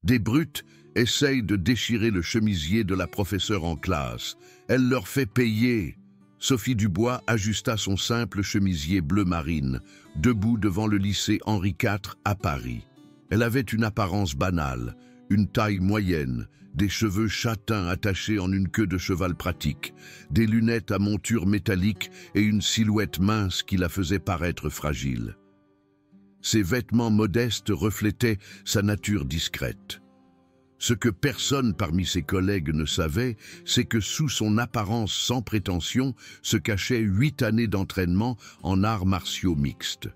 Des brutes essayent de déchirer le chemisier de la professeure en classe. Elle leur fait payer. Sophie Dubois ajusta son simple chemisier bleu marine, debout devant le lycée Henri IV à Paris. Elle avait une apparence banale, une taille moyenne, des cheveux châtains attachés en une queue de cheval pratique, des lunettes à monture métallique et une silhouette mince qui la faisait paraître fragile. Ses vêtements modestes reflétaient sa nature discrète. Ce que personne parmi ses collègues ne savait, c'est que sous son apparence sans prétention se cachaient 8 années d'entraînement en arts martiaux mixtes.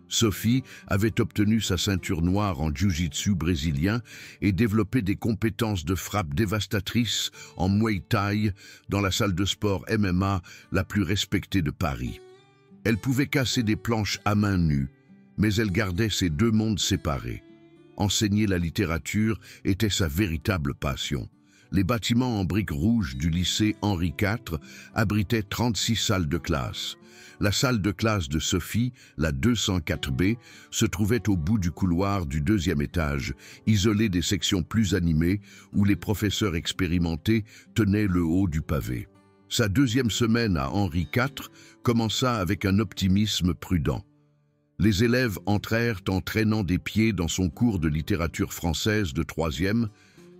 Sophie avait obtenu sa ceinture noire en jiu-jitsu brésilien et développé des compétences de frappe dévastatrices en Muay Thai dans la salle de sport MMA la plus respectée de Paris. Elle pouvait casser des planches à main nue, mais elle gardait ces deux mondes séparés. Enseigner la littérature était sa véritable passion. Les bâtiments en briques rouges du lycée Henri IV abritaient 36 salles de classe. La salle de classe de Sophie, la 204B, se trouvait au bout du couloir du 2e étage, isolée des sections plus animées où les professeurs expérimentés tenaient le haut du pavé. Sa 2e semaine à Henri IV commença avec un optimisme prudent. Les élèves entrèrent en traînant des pieds dans son cours de littérature française de 3e,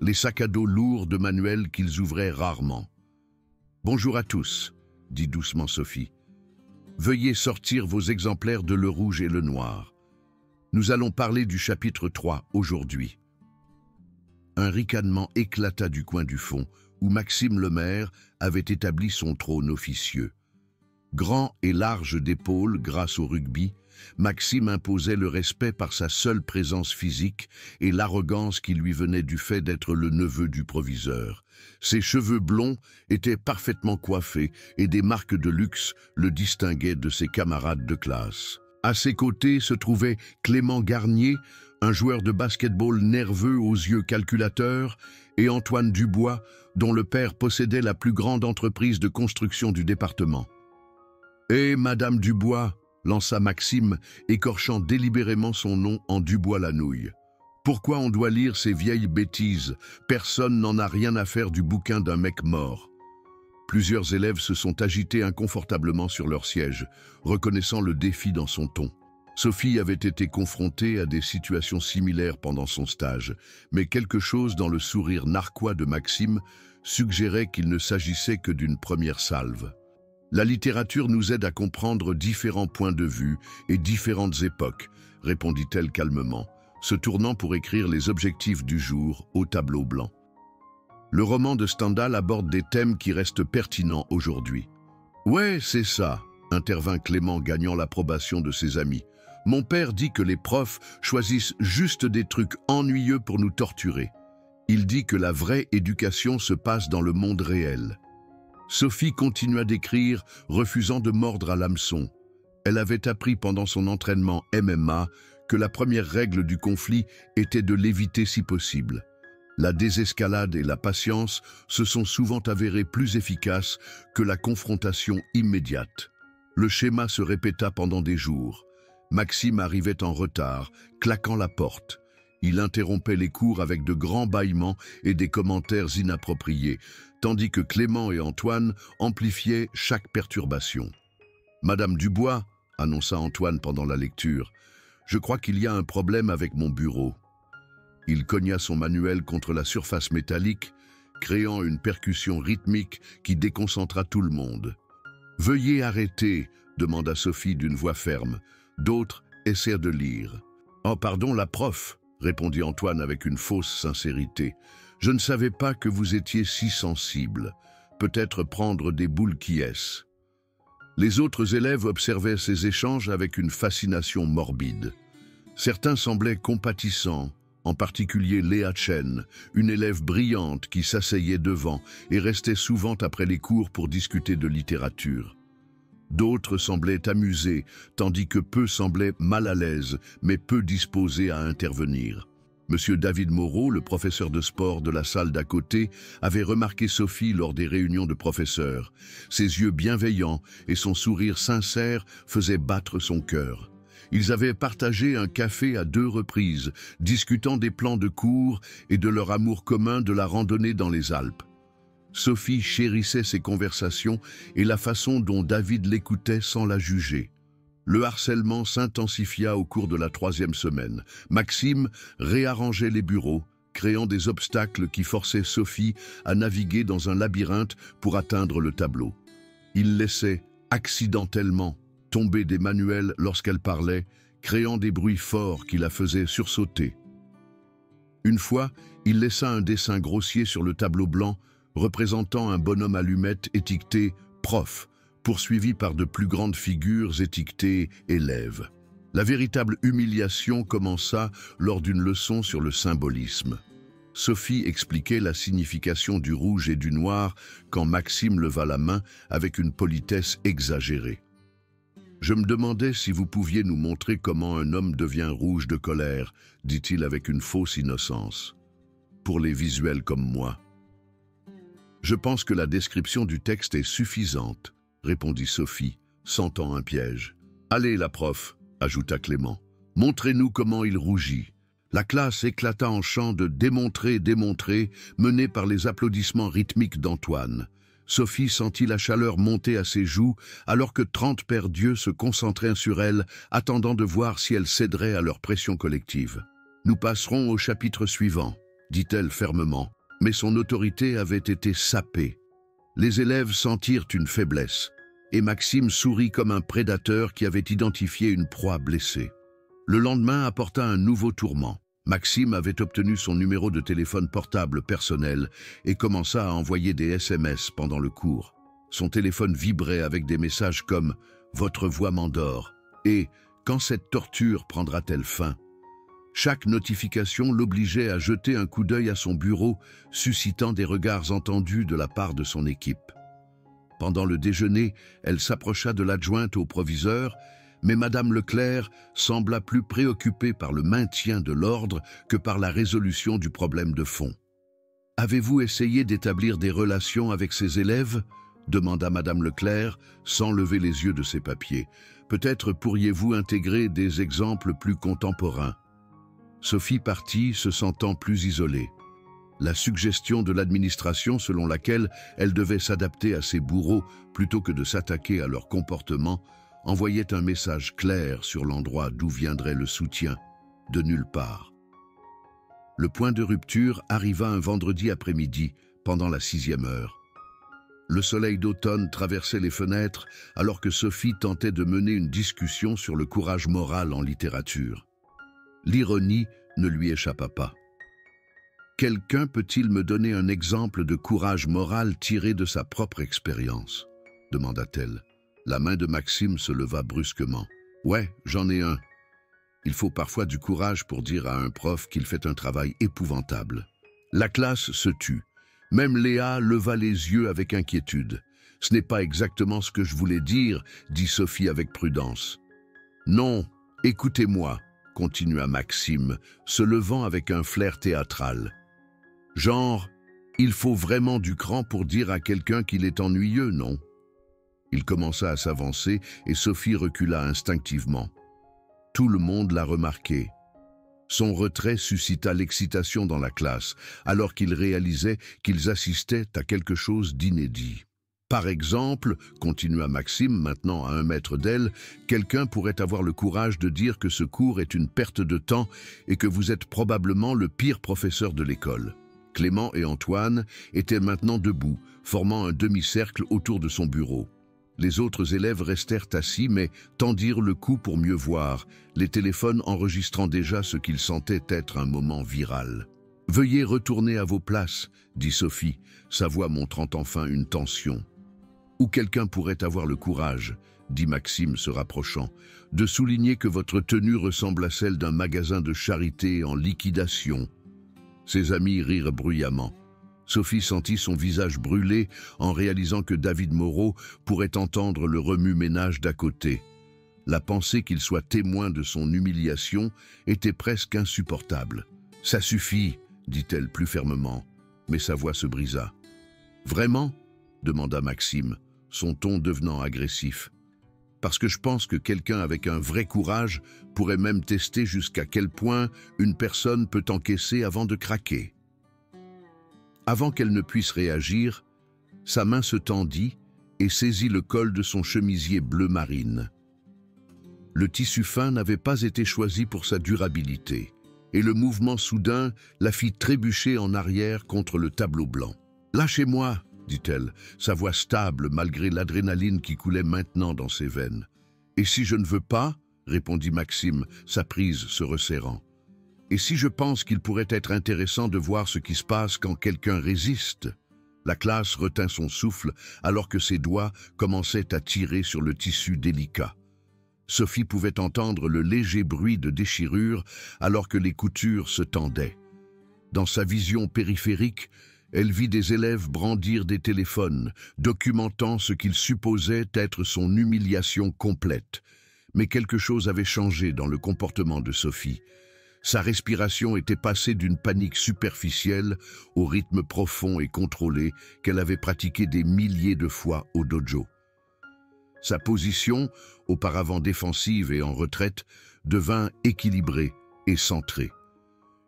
les sacs à dos lourds de manuels qu'ils ouvraient rarement. « Bonjour à tous », dit doucement Sophie. « Veuillez sortir vos exemplaires de Le Rouge et le Noir. Nous allons parler du chapitre 3 aujourd'hui. » Un ricanement éclata du coin du fond, où Maxime Lemaire avait établi son trône officieux. Grand et large d'épaules grâce au rugby, Maxime imposait le respect par sa seule présence physique et l'arrogance qui lui venait du fait d'être le neveu du proviseur. Ses cheveux blonds étaient parfaitement coiffés et des marques de luxe le distinguaient de ses camarades de classe. À ses côtés se trouvait Clément Garnier, un joueur de basket-ball nerveux aux yeux calculateurs, et Antoine Dubois, dont le père possédait la plus grande entreprise de construction du département. « Eh, Madame Dubois !» lança Maxime, écorchant délibérément son nom en Dubois-Lanouille. « Pourquoi on doit lire ces vieilles bêtises? Personne n'en a rien à faire du bouquin d'un mec mort. » Plusieurs élèves se sont agités inconfortablement sur leur siège, reconnaissant le défi dans son ton. Sophie avait été confrontée à des situations similaires pendant son stage, mais quelque chose dans le sourire narquois de Maxime suggérait qu'il ne s'agissait que d'une première salve. La littérature nous aide à comprendre différents points de vue et différentes époques, répondit-elle calmement, se tournant pour écrire les objectifs du jour au tableau blanc. Le roman de Stendhal aborde des thèmes qui restent pertinents aujourd'hui. « Ouais, c'est ça », intervint Clément, gagnant l'approbation de ses amis. « Mon père dit que les profs choisissent juste des trucs ennuyeux pour nous torturer. Il dit que la vraie éducation se passe dans le monde réel. » Sophie continua d'écrire, refusant de mordre à l'hameçon. Elle avait appris pendant son entraînement MMA que la première règle du conflit était de l'éviter si possible. La désescalade et la patience se sont souvent avérées plus efficaces que la confrontation immédiate. Le schéma se répéta pendant des jours. Maxime arrivait en retard, claquant la porte. Il interrompait les cours avec de grands bâillements et des commentaires inappropriés, tandis que Clément et Antoine amplifiaient chaque perturbation. « Madame Dubois, » annonça Antoine pendant la lecture, « je crois qu'il y a un problème avec mon bureau. » Il cogna son manuel contre la surface métallique, créant une percussion rythmique qui déconcentra tout le monde. « Veuillez arrêter, » demanda Sophie d'une voix ferme. D'autres essayèrent de lire. « Oh, pardon, la prof !» répondit Antoine avec une fausse sincérité. « Je ne savais pas que vous étiez si sensible. Peut-être prendre des boules qui est. » Les autres élèves observaient ces échanges avec une fascination morbide. Certains semblaient compatissants, en particulier Léa Chen, une élève brillante qui s'asseyait devant et restait souvent après les cours pour discuter de littérature. D'autres semblaient amusés, tandis que peu semblaient mal à l'aise, mais peu disposés à intervenir. Monsieur David Moreau, le professeur de sport de la salle d'à côté, avait remarqué Sophie lors des réunions de professeurs. Ses yeux bienveillants et son sourire sincère faisaient battre son cœur. Ils avaient partagé un café à 2 reprises, discutant des plans de cours et de leur amour commun de la randonnée dans les Alpes. Sophie chérissait ces conversations et la façon dont David l'écoutait sans la juger. Le harcèlement s'intensifia au cours de la 3e semaine. Maxime réarrangeait les bureaux, créant des obstacles qui forçaient Sophie à naviguer dans un labyrinthe pour atteindre le tableau. Il laissait, accidentellement, tomber des manuels lorsqu'elle parlait, créant des bruits forts qui la faisaient sursauter. Une fois, il laissa un dessin grossier sur le tableau blanc représentant un bonhomme allumette étiqueté « prof », poursuivi par de plus grandes figures étiquetées « élève ». La véritable humiliation commença lors d'une leçon sur le symbolisme. Sophie expliquait la signification du rouge et du noir quand Maxime leva la main avec une politesse exagérée. « Je me demandais si vous pouviez nous montrer comment un homme devient rouge de colère, » dit-il avec une fausse innocence. « Pour les visuels comme moi. » « Je pense que la description du texte est suffisante, » répondit Sophie, sentant un piège. « Allez, la prof, » ajouta Clément. « Montrez-nous comment il rougit. » La classe éclata en chant de « démontrer, démontrer » mené par les applaudissements rythmiques d'Antoine. Sophie sentit la chaleur monter à ses joues alors que 30 pères Dieu se concentraient sur elle, attendant de voir si elle céderait à leur pression collective. « Nous passerons au chapitre suivant, » dit-elle fermement. Mais son autorité avait été sapée. Les élèves sentirent une faiblesse, et Maxime sourit comme un prédateur qui avait identifié une proie blessée. Le lendemain apporta un nouveau tourment. Maxime avait obtenu son numéro de téléphone portable personnel et commença à envoyer des SMS pendant le cours. Son téléphone vibrait avec des messages comme « Votre voix m'endort » et « Quand cette torture prendra-t-elle fin ?» Chaque notification l'obligeait à jeter un coup d'œil à son bureau, suscitant des regards entendus de la part de son équipe. Pendant le déjeuner, elle s'approcha de l'adjointe au proviseur, mais Madame Leclerc sembla plus préoccupée par le maintien de l'ordre que par la résolution du problème de fond. « Avez-vous essayé d'établir des relations avec ces élèves ?» demanda Madame Leclerc, sans lever les yeux de ses papiers. « Peut-être pourriez-vous intégrer des exemples plus contemporains. » Sophie partit, se sentant plus isolée. La suggestion de l'administration selon laquelle elle devait s'adapter à ses bourreaux plutôt que de s'attaquer à leur comportement envoyait un message clair sur l'endroit d'où viendrait le soutien, de nulle part. Le point de rupture arriva un vendredi après-midi, pendant la 6e heure. Le soleil d'automne traversait les fenêtres alors que Sophie tentait de mener une discussion sur le courage moral en littérature. L'ironie ne lui échappa pas. « Quelqu'un peut-il me donner un exemple de courage moral tiré de sa propre expérience ?» demanda-t-elle. La main de Maxime se leva brusquement. « Ouais, j'en ai un. Il faut parfois du courage pour dire à un prof qu'il fait un travail épouvantable. » La classe se tut. Même Léa leva les yeux avec inquiétude. « Ce n'est pas exactement ce que je voulais dire, » dit Sophie avec prudence. « Non, écoutez-moi. » continua Maxime, se levant avec un flair théâtral. Genre, il faut vraiment du cran pour dire à quelqu'un qu'il est ennuyeux, non? Il commença à s'avancer et Sophie recula instinctivement. Tout le monde l'a remarqué. Son retrait suscita l'excitation dans la classe, alors qu'ils réalisaient qu'ils assistaient à quelque chose d'inédit. Par exemple, continua Maxime, maintenant à 1 mètre d'elle, quelqu'un pourrait avoir le courage de dire que ce cours est une perte de temps et que vous êtes probablement le pire professeur de l'école. Clément et Antoine étaient maintenant debout, formant un demi-cercle autour de son bureau. Les autres élèves restèrent assis mais tendirent le cou pour mieux voir, les téléphones enregistrant déjà ce qu'ils sentaient être un moment viral. « Veuillez retourner à vos places », dit Sophie, sa voix montrant enfin une tension. « Ou quelqu'un pourrait avoir le courage, » dit Maxime se rapprochant, « de souligner que votre tenue ressemble à celle d'un magasin de charité en liquidation. » Ses amis rirent bruyamment. Sophie sentit son visage brûler en réalisant que David Moreau pourrait entendre le remue-ménage d'à côté. La pensée qu'il soit témoin de son humiliation était presque insupportable. « Ça suffit », dit-elle plus fermement, mais sa voix se brisa. « Vraiment ?» demanda Maxime, son ton devenant agressif. parce que je pense que quelqu'un avec un vrai courage pourrait même tester jusqu'à quel point une personne peut encaisser avant de craquer. » Avant qu'elle ne puisse réagir, sa main se tendit et saisit le col de son chemisier bleu marine. Le tissu fin n'avait pas été choisi pour sa durabilité, et le mouvement soudain la fit trébucher en arrière contre le tableau blanc. « Lâchez-moi !» dit-elle, sa voix stable malgré l'adrénaline qui coulait maintenant dans ses veines. « Et si je ne veux pas ?» répondit Maxime, sa prise se resserrant. « Et si je pense qu'il pourrait être intéressant de voir ce qui se passe quand quelqu'un résiste ?» La classe retint son souffle alors que ses doigts commençaient à tirer sur le tissu délicat. Sophie pouvait entendre le léger bruit de déchirure alors que les coutures se tendaient. Dans sa vision périphérique, elle vit des élèves brandir des téléphones, documentant ce qu'ils supposaient être son humiliation complète. Mais quelque chose avait changé dans le comportement de Sophie. Sa respiration était passée d'une panique superficielle au rythme profond et contrôlé qu'elle avait pratiqué des milliers de fois au dojo. Sa position, auparavant défensive et en retraite, devint équilibrée et centrée.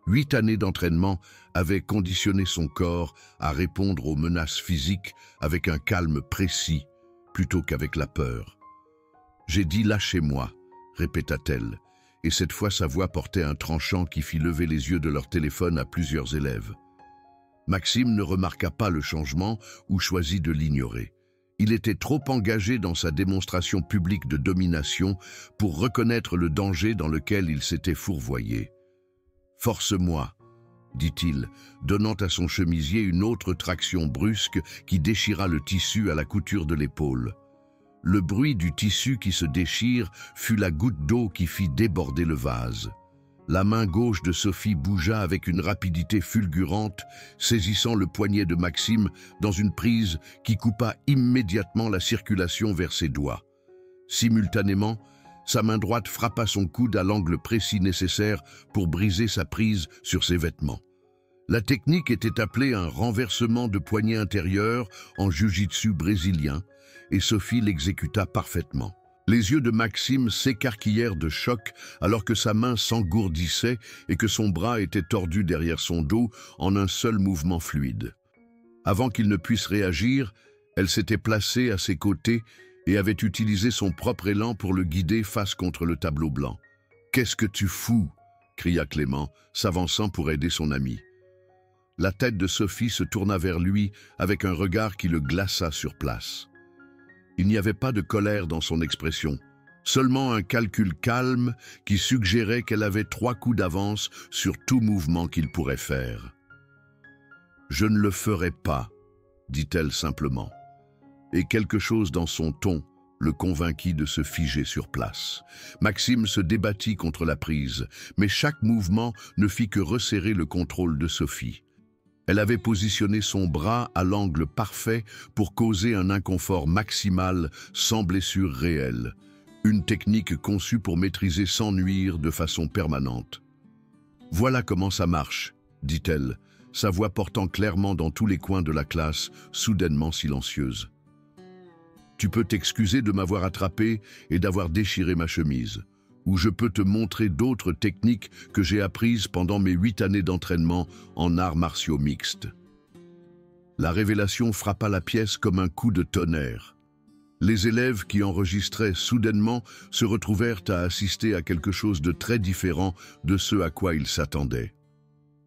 8 années d'entraînement avaient conditionné son corps à répondre aux menaces physiques avec un calme précis, plutôt qu'avec la peur. « J'ai dit lâchez-moi », répéta-t-elle, et cette fois sa voix portait un tranchant qui fit lever les yeux de leur téléphone à plusieurs élèves. Maxime ne remarqua pas le changement ou choisit de l'ignorer. Il était trop engagé dans sa démonstration publique de domination pour reconnaître le danger dans lequel il s'était fourvoyé. « Force-moi », dit-il, donnant à son chemisier une autre traction brusque qui déchira le tissu à la couture de l'épaule. Le bruit du tissu qui se déchire fut la goutte d'eau qui fit déborder le vase. La main gauche de Sophie bougea avec une rapidité fulgurante, saisissant le poignet de Maxime dans une prise qui coupa immédiatement la circulation vers ses doigts. Simultanément, sa main droite frappa son coude à l'angle précis nécessaire pour briser sa prise sur ses vêtements. La technique était appelée un renversement de poignet intérieur en jiu-jitsu brésilien, et Sophie l'exécuta parfaitement. Les yeux de Maxime s'écarquillèrent de choc alors que sa main s'engourdissait et que son bras était tordu derrière son dos en un seul mouvement fluide. Avant qu'il ne puisse réagir, elle s'était placée à ses côtés et avait utilisé son propre élan pour le guider face contre le tableau blanc. « Qu'est-ce que tu fous ?» cria Clément, s'avançant pour aider son ami. La tête de Sophie se tourna vers lui avec un regard qui le glaça sur place. Il n'y avait pas de colère dans son expression, seulement un calcul calme qui suggérait qu'elle avait 3 coups d'avance sur tout mouvement qu'il pourrait faire. « Je ne le ferai pas », dit-elle simplement, et quelque chose dans son ton le convainquit de se figer sur place. Maxime se débattit contre la prise, mais chaque mouvement ne fit que resserrer le contrôle de Sophie. Elle avait positionné son bras à l'angle parfait pour causer un inconfort maximal sans blessure réelle, une technique conçue pour maîtriser sans nuire de façon permanente. « Voilà comment ça marche », dit-elle, sa voix portant clairement dans tous les coins de la classe, soudainement silencieuse. « Tu peux t'excuser de m'avoir attrapé et d'avoir déchiré ma chemise. Ou je peux te montrer d'autres techniques que j'ai apprises pendant mes 8 années d'entraînement en arts martiaux mixtes. » La révélation frappa la pièce comme un coup de tonnerre. Les élèves qui enregistraient soudainement se retrouvèrent à assister à quelque chose de très différent de ce à quoi ils s'attendaient.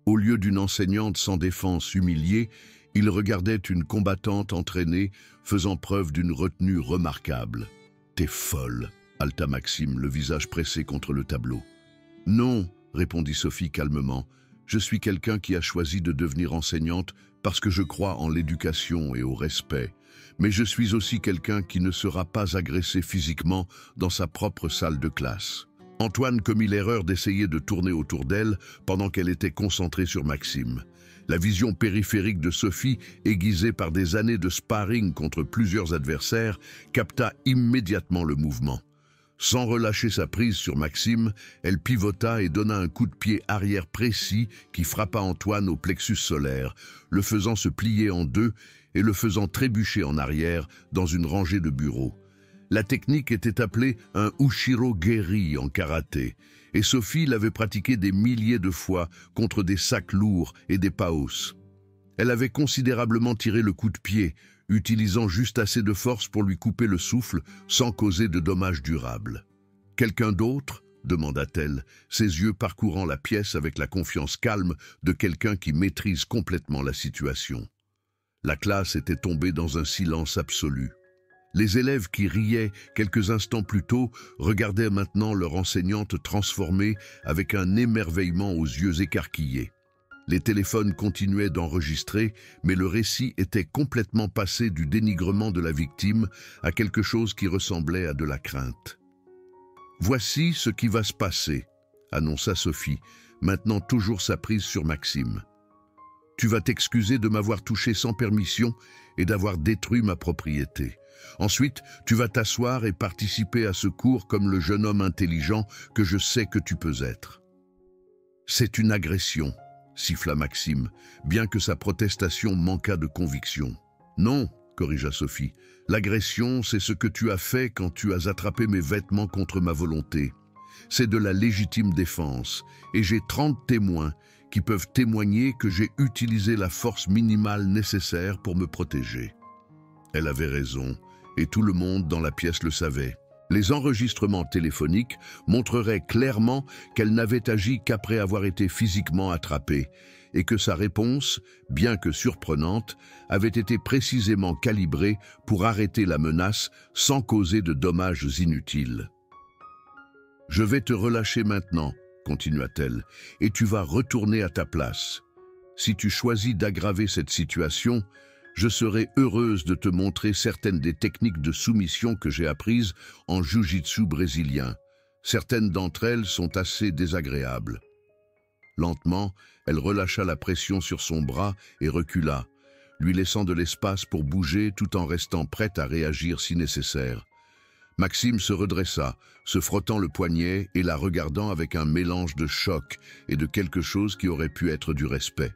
Au lieu d'une enseignante sans défense humiliée, ils regardaient une combattante entraînée faisant preuve d'une retenue remarquable. « T'es folle !» halta Maxime, le visage pressé contre le tableau. « Non, » répondit Sophie calmement, « je suis quelqu'un qui a choisi de devenir enseignante parce que je crois en l'éducation et au respect. Mais je suis aussi quelqu'un qui ne sera pas agressé physiquement dans sa propre salle de classe. » Antoine commit l'erreur d'essayer de tourner autour d'elle pendant qu'elle était concentrée sur Maxime. La vision périphérique de Sophie, aiguisée par des années de sparring contre plusieurs adversaires, capta immédiatement le mouvement. Sans relâcher sa prise sur Maxime, elle pivota et donna un coup de pied arrière précis qui frappa Antoine au plexus solaire, le faisant se plier en deux et le faisant trébucher en arrière dans une rangée de bureaux. La technique était appelée un Ushiro-geri en karaté, et Sophie l'avait pratiquée des milliers de fois contre des sacs lourds et des paos. Elle avait considérablement tiré le coup de pied, utilisant juste assez de force pour lui couper le souffle sans causer de dommages durables. « Quelqu'un d'autre » demanda-t-elle, ses yeux parcourant la pièce avec la confiance calme de quelqu'un qui maîtrise complètement la situation. La classe était tombée dans un silence absolu. Les élèves qui riaient quelques instants plus tôt regardaient maintenant leur enseignante transformée avec un émerveillement aux yeux écarquillés. Les téléphones continuaient d'enregistrer, mais le récit était complètement passé du dénigrement de la victime à quelque chose qui ressemblait à de la crainte. « Voici ce qui va se passer », annonça Sophie, maintenant toujours sa prise sur Maxime. « Tu vas t'excuser de m'avoir touché sans permission et d'avoir détruit ma propriété. Ensuite, tu vas t'asseoir et participer à ce cours comme le jeune homme intelligent que je sais que tu peux être. »« C'est une agression », siffla Maxime, bien que sa protestation manquât de conviction. « Non », corrigea Sophie, « l'agression, c'est ce que tu as fait quand tu as attrapé mes vêtements contre ma volonté. C'est de la légitime défense, et j'ai 30 témoins qui peuvent témoigner que j'ai utilisé la force minimale nécessaire pour me protéger. » Elle avait raison, et tout le monde dans la pièce le savait. Les enregistrements téléphoniques montreraient clairement qu'elle n'avait agi qu'après avoir été physiquement attrapée, et que sa réponse, bien que surprenante, avait été précisément calibrée pour arrêter la menace sans causer de dommages inutiles. « Je vais te relâcher maintenant, » continua-t-elle, « et tu vas retourner à ta place. Si tu choisis d'aggraver cette situation, je serai heureuse de te montrer certaines des techniques de soumission que j'ai apprises en jiu-jitsu brésilien. Certaines d'entre elles sont assez désagréables. » Lentement, elle relâcha la pression sur son bras et recula, lui laissant de l'espace pour bouger tout en restant prête à réagir si nécessaire. Maxime se redressa, se frottant le poignet et la regardant avec un mélange de choc et de quelque chose qui aurait pu être du respect.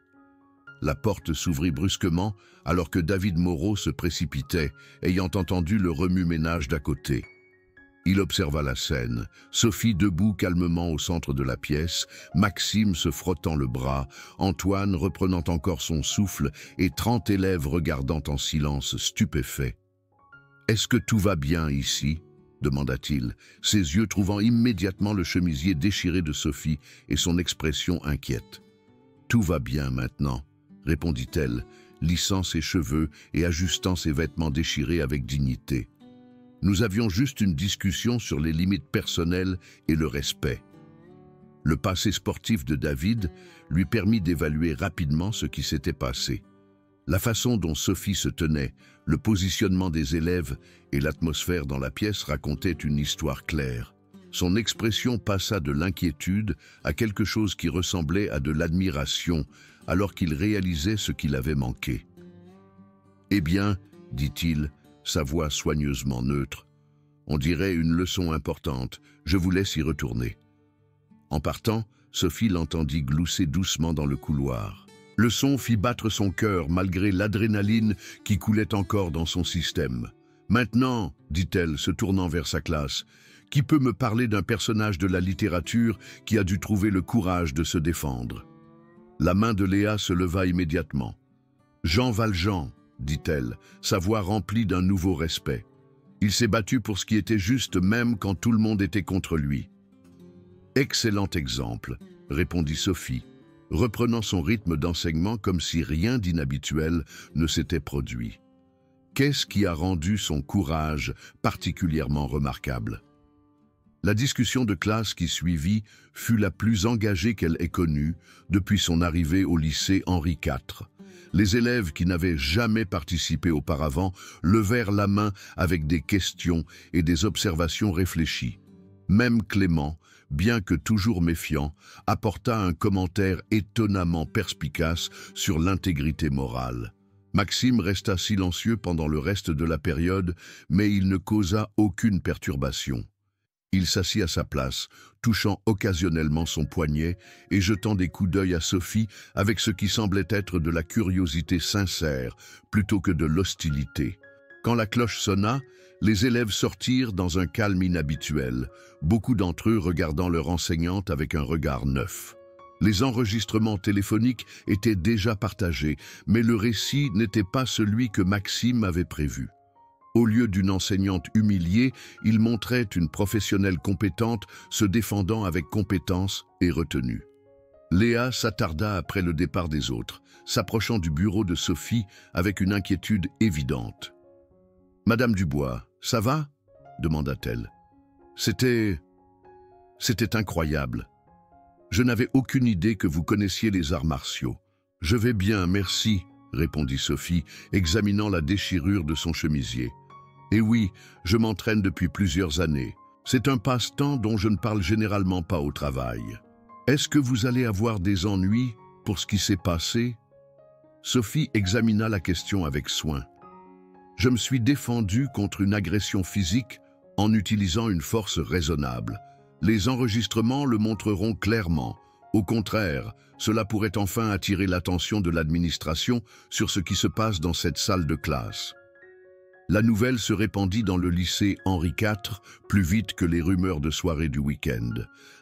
La porte s'ouvrit brusquement alors que David Moreau se précipitait, ayant entendu le remue-ménage d'à côté. Il observa la scène, Sophie debout calmement au centre de la pièce, Maxime se frottant le bras, Antoine reprenant encore son souffle et 30 élèves regardant en silence stupéfaits. « Est-ce que tout va bien ici ?» demanda-t-il, ses yeux trouvant immédiatement le chemisier déchiré de Sophie et son expression inquiète. « Tout va bien maintenant, » répondit-elle, lissant ses cheveux et ajustant ses vêtements déchirés avec dignité. « Nous avions juste une discussion sur les limites personnelles et le respect. » Le passé sportif de David lui permit d'évaluer rapidement ce qui s'était passé. La façon dont Sophie se tenait, le positionnement des élèves et l'atmosphère dans la pièce racontaient une histoire claire. Son expression passa de l'inquiétude à quelque chose qui ressemblait à de l'admiration, alors qu'il réalisait ce qu'il avait manqué. « Eh bien, dit-il, sa voix soigneusement neutre, on dirait une leçon importante, je vous laisse y retourner. » En partant, Sophie l'entendit glousser doucement dans le couloir. Le son fit battre son cœur malgré l'adrénaline qui coulait encore dans son système. « Maintenant, dit-elle, se tournant vers sa classe, qui peut me parler d'un personnage de la littérature qui a dû trouver le courage de se défendre ?» La main de Léa se leva immédiatement. « Jean Valjean, dit-elle, sa voix remplie d'un nouveau respect. Il s'est battu pour ce qui était juste même quand tout le monde était contre lui. »« Excellent exemple, » répondit Sophie, reprenant son rythme d'enseignement comme si rien d'inhabituel ne s'était produit. Qu'est-ce qui a rendu son courage particulièrement remarquable? La discussion de classe qui suivit fut la plus engagée qu'elle ait connue depuis son arrivée au lycée Henri IV. Les élèves qui n'avaient jamais participé auparavant levèrent la main avec des questions et des observations réfléchies. Même Clément, bien que toujours méfiant, apporta un commentaire étonnamment perspicace sur l'intégrité morale. Maxime resta silencieux pendant le reste de la période, mais il ne causa aucune perturbation. Il s'assit à sa place, touchant occasionnellement son poignet et jetant des coups d'œil à Sophie avec ce qui semblait être de la curiosité sincère plutôt que de l'hostilité. Quand la cloche sonna, les élèves sortirent dans un calme inhabituel, beaucoup d'entre eux regardant leur enseignante avec un regard neuf. Les enregistrements téléphoniques étaient déjà partagés, mais le récit n'était pas celui que Maxime avait prévu. Au lieu d'une enseignante humiliée, il montrait une professionnelle compétente se défendant avec compétence et retenue. Léa s'attarda après le départ des autres, s'approchant du bureau de Sophie avec une inquiétude évidente. « Madame Dubois, ça va ?» demanda-t-elle. « C'était incroyable. Je n'avais aucune idée que vous connaissiez les arts martiaux. »« Je vais bien, merci, » répondit Sophie, examinant la déchirure de son chemisier. « Et oui, je m'entraîne depuis plusieurs années. C'est un passe-temps dont je ne parle généralement pas au travail. Est-ce que vous allez avoir des ennuis pour ce qui s'est passé ?» Sophie examina la question avec soin. « Je me suis défendue contre une agression physique en utilisant une force raisonnable. Les enregistrements le montreront clairement. Au contraire, cela pourrait enfin attirer l'attention de l'administration sur ce qui se passe dans cette salle de classe. » La nouvelle se répandit dans le lycée Henri IV plus vite que les rumeurs de soirée du week-end.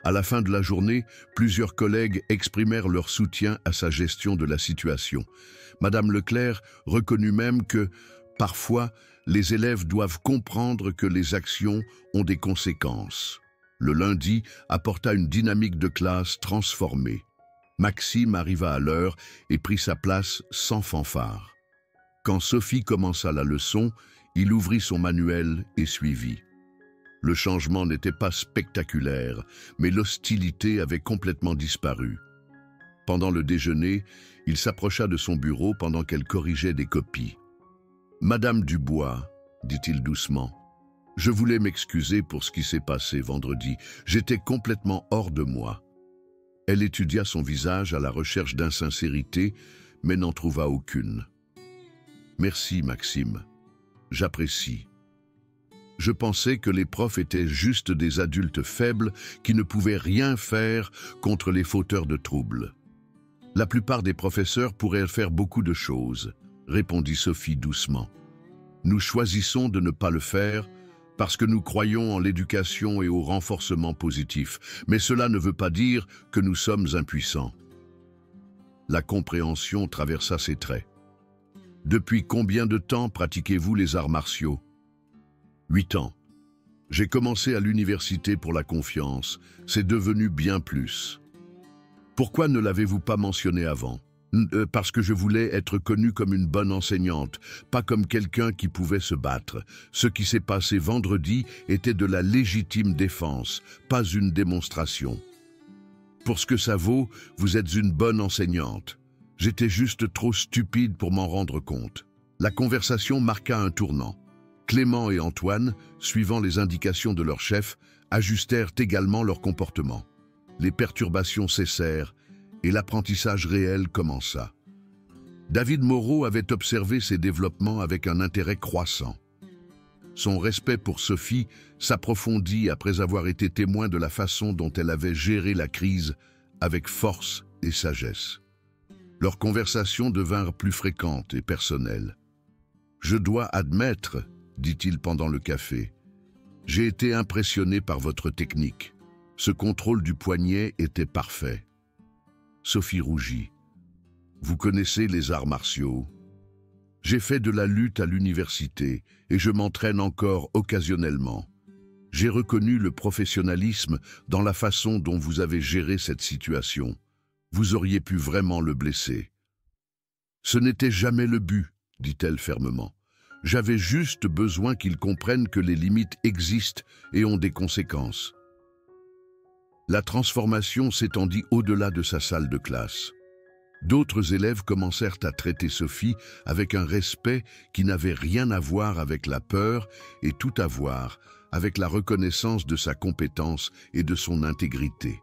À la fin de la journée, plusieurs collègues exprimèrent leur soutien à sa gestion de la situation. Madame Leclerc reconnut même que, parfois, les élèves doivent comprendre que les actions ont des conséquences. Le lundi apporta une dynamique de classe transformée. Maxime arriva à l'heure et prit sa place sans fanfare. Quand Sophie commença la leçon, il ouvrit son manuel et suivit. Le changement n'était pas spectaculaire, mais l'hostilité avait complètement disparu. Pendant le déjeuner, il s'approcha de son bureau pendant qu'elle corrigeait des copies. « Madame Dubois, » dit-il doucement, « je voulais m'excuser pour ce qui s'est passé vendredi. J'étais complètement hors de moi. » Elle étudia son visage à la recherche d'insincérité, mais n'en trouva aucune. « Merci, Maxime. J'apprécie. Je pensais que les profs étaient juste des adultes faibles qui ne pouvaient rien faire contre les fauteurs de troubles. La plupart des professeurs pourraient faire beaucoup de choses, » répondit Sophie doucement. « Nous choisissons de ne pas le faire parce que nous croyons en l'éducation et au renforcement positif, mais cela ne veut pas dire que nous sommes impuissants. » La compréhension traversa ses traits. « Depuis combien de temps pratiquez-vous les arts martiaux ?» 8 ans. J'ai commencé à l'université pour la confiance. C'est devenu bien plus. Pourquoi ne l'avez-vous pas mentionné avant ? Parce que je voulais être connue comme une bonne enseignante, pas comme quelqu'un qui pouvait se battre. Ce qui s'est passé vendredi était de la légitime défense, pas une démonstration. Pour ce que ça vaut, vous êtes une bonne enseignante. J'étais juste trop stupide pour m'en rendre compte. La conversation marqua un tournant. Clément et Antoine, suivant les indications de leur chef, ajustèrent également leur comportement. Les perturbations cessèrent et l'apprentissage réel commença. David Moreau avait observé ces développements avec un intérêt croissant. Son respect pour Sophie s'approfondit après avoir été témoin de la façon dont elle avait géré la crise avec force et sagesse. Leurs conversations devinrent plus fréquentes et personnelles. « Je dois admettre, » dit-il pendant le café, « j'ai été impressionné par votre technique. Ce contrôle du poignet était parfait. » Sophie rougit. « Vous connaissez les arts martiaux ? J'ai fait de la lutte à l'université et je m'entraîne encore occasionnellement. J'ai reconnu le professionnalisme dans la façon dont vous avez géré cette situation. Vous auriez pu vraiment le blesser. »« Ce n'était jamais le but, » dit-elle fermement. « J'avais juste besoin qu'il comprenne que les limites existent et ont des conséquences. » La transformation s'étendit au-delà de sa salle de classe. D'autres élèves commencèrent à traiter Sophie avec un respect qui n'avait rien à voir avec la peur et tout à voir avec la reconnaissance de sa compétence et de son intégrité.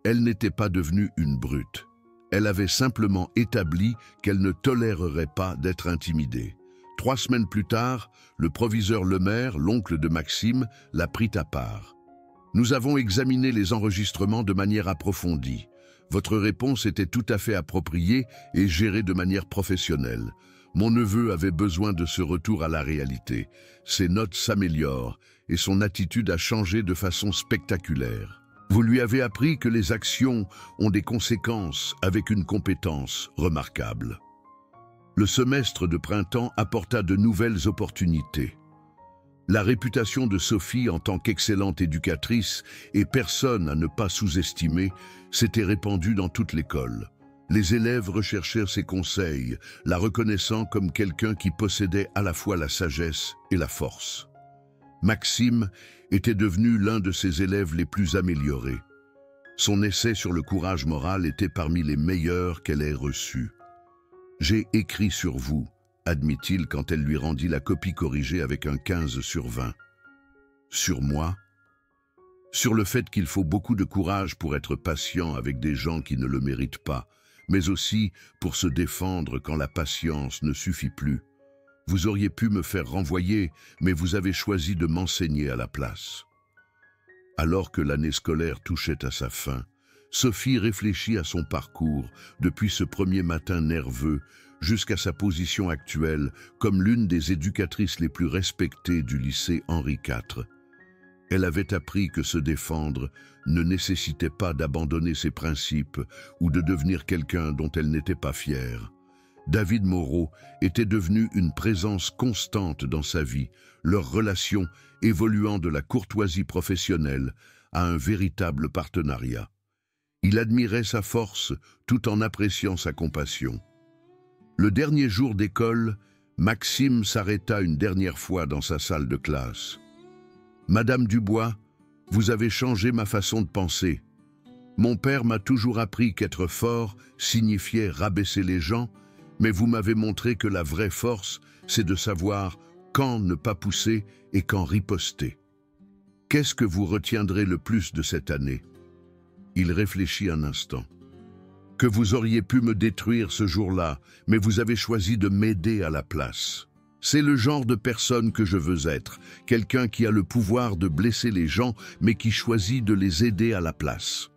Elle n'était pas devenue une brute. Elle avait simplement établi qu'elle ne tolérerait pas d'être intimidée. 3 semaines plus tard, le proviseur Lemaire, l'oncle de Maxime, la prit à part. « Nous avons examiné les enregistrements de manière approfondie. Votre réponse était tout à fait appropriée et gérée de manière professionnelle. Mon neveu avait besoin de ce retour à la réalité. Ses notes s'améliorent et son attitude a changé de façon spectaculaire. Vous lui avez appris que les actions ont des conséquences avec une compétence remarquable. Le semestre de printemps apporta de nouvelles opportunités. La réputation de Sophie en tant qu'excellente éducatrice et personne à ne pas sous-estimer s'était répandue dans toute l'école. Les élèves recherchèrent ses conseils, la reconnaissant comme quelqu'un qui possédait à la fois la sagesse et la force. Maxime était devenu l'un de ses élèves les plus améliorés. Son essai sur le courage moral était parmi les meilleurs qu'elle ait reçus. « J'ai écrit sur vous », admit-il quand elle lui rendit la copie corrigée avec un 15 sur 20. « Sur moi ?» Sur le fait qu'il faut beaucoup de courage pour être patient avec des gens qui ne le méritent pas, mais aussi pour se défendre quand la patience ne suffit plus. Vous auriez pu me faire renvoyer, mais vous avez choisi de m'enseigner à la place. Alors que l'année scolaire touchait à sa fin, Sophie réfléchit à son parcours, depuis ce premier matin nerveux jusqu'à sa position actuelle comme l'une des éducatrices les plus respectées du lycée Henri IV. Elle avait appris que se défendre ne nécessitait pas d'abandonner ses principes ou de devenir quelqu'un dont elle n'était pas fière. David Moreau était devenu une présence constante dans sa vie, leur relation évoluant de la courtoisie professionnelle à un véritable partenariat. Il admirait sa force tout en appréciant sa compassion. Le dernier jour d'école, Maxime s'arrêta une dernière fois dans sa salle de classe. « Madame Dubois, vous avez changé ma façon de penser. Mon père m'a toujours appris qu'être fort signifiait rabaisser les gens, mais vous m'avez montré que la vraie force, c'est de savoir quand ne pas pousser et quand riposter. Qu'est-ce que vous retiendrez le plus de cette année ?» Il réfléchit un instant. « Que vous auriez pu me détruire ce jour-là, mais vous avez choisi de m'aider à la place. C'est le genre de personne que je veux être, quelqu'un qui a le pouvoir de blesser les gens, mais qui choisit de les aider à la place. »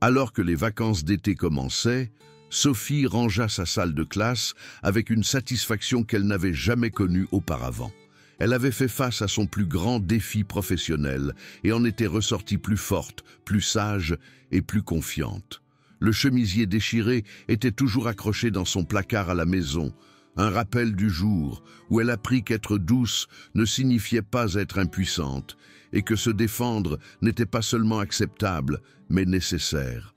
Alors que les vacances d'été commençaient, Sophie rangea sa salle de classe avec une satisfaction qu'elle n'avait jamais connue auparavant. Elle avait fait face à son plus grand défi professionnel et en était ressortie plus forte, plus sage et plus confiante. Le chemisier déchiré était toujours accroché dans son placard à la maison, un rappel du jour où elle apprit qu'être douce ne signifiait pas être impuissante et que se défendre n'était pas seulement acceptable, mais nécessaire.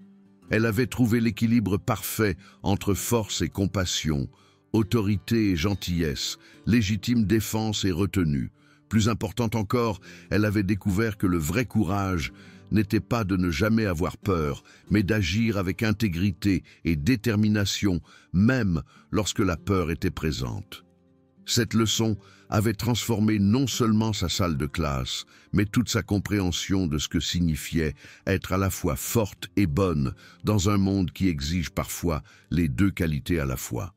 Elle avait trouvé l'équilibre parfait entre force et compassion, autorité et gentillesse, légitime défense et retenue. Plus important encore, elle avait découvert que le vrai courage n'était pas de ne jamais avoir peur, mais d'agir avec intégrité et détermination, même lorsque la peur était présente. Cette leçon avait transformé non seulement sa salle de classe, mais toute sa compréhension de ce que signifiait être à la fois forte et bonne dans un monde qui exige parfois les deux qualités à la fois.